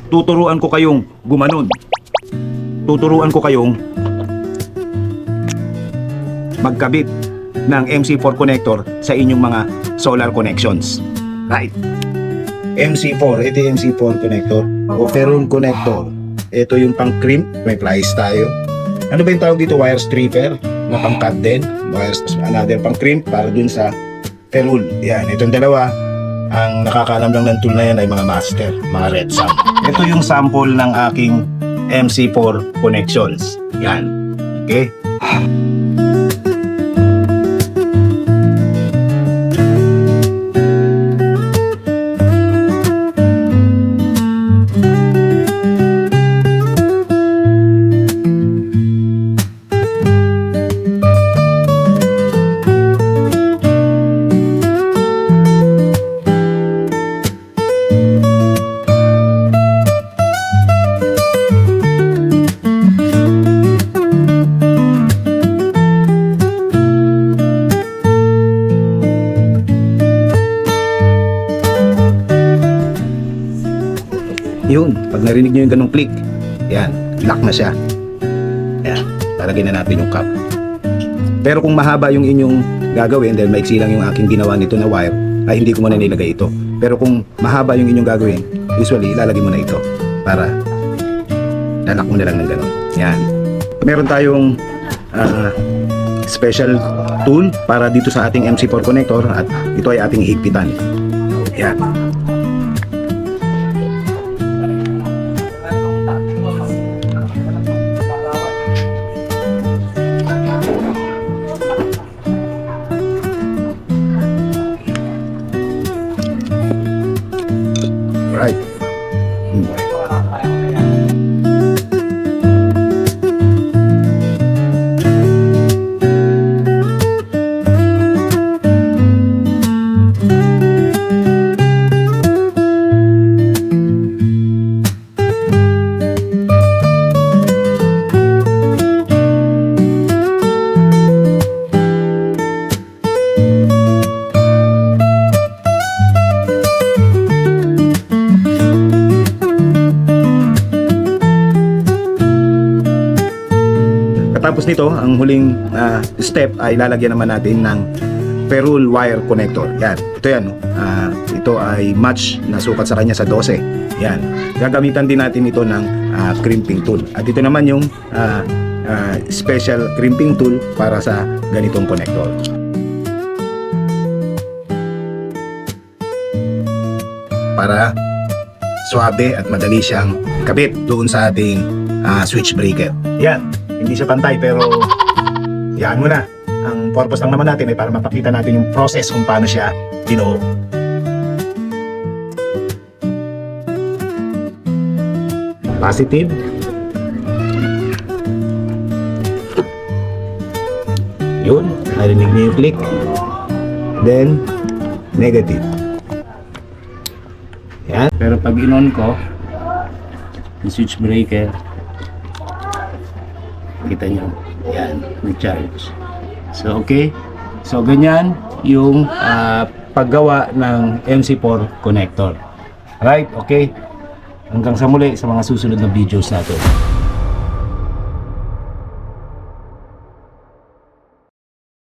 tuturuan ko kayong gumanon. Tuturuan ko kayong magkabit ng MC4 connector sa inyong mga solar connections. Right. MC4, ito yung MC4 connector o ferrule connector. Ito yung pang crimp, may plies tayo. Ano ba yung tawag dito? Wire stripper na pang cut din. Another pang crimp para dun sa ferrule. Yan, itong dalawa. Ang nakakaalam lang ng tool na yan ay mga master, mga red sam. Ito yung sample ng aking MC4 connections. Yan. Okay? Yun, pag narinig nyo yung ganong click, yan, lock na siya. Yan, lalagyan na natin yung cap. Pero kung mahaba yung inyong gagawin, dahil maiksi lang yung aking ginawa nito na wire, ay hindi ko muna nilagay ito. Pero kung mahaba yung inyong gagawin, usually ilalagay mo na ito para lalak mo na lang ng ganon. Yan. Meron tayong special tool para dito sa ating MC4 connector at ito ay ating higpitan. Yan. Right. Tapos nito, ang huling step ay lalagyan naman natin ng ferrule wire connector. Yan, ito yan. Ito ay match na sukat sa kanya sa 12. Yan, gagamitan din natin ito ng crimping tool. At ito naman yung special crimping tool para sa ganitong connector. Para suabe at madali siyang kabit doon sa ating switch breaker. Yan. Hindi siya pantay pero yan mo na. Ang purpose lang naman natin ay para mapakita natin yung process kung paano siya binuo. Positive. Yun, narinig niyo yung click. Then, negative. Yan. Pero pag in-on ko yung switch breaker, kita nyo, yan, recharge. So okay, so ganyan yung paggawa ng MC4 connector. Alright, okay, hanggang sa muli sa mga susunod na videos natin.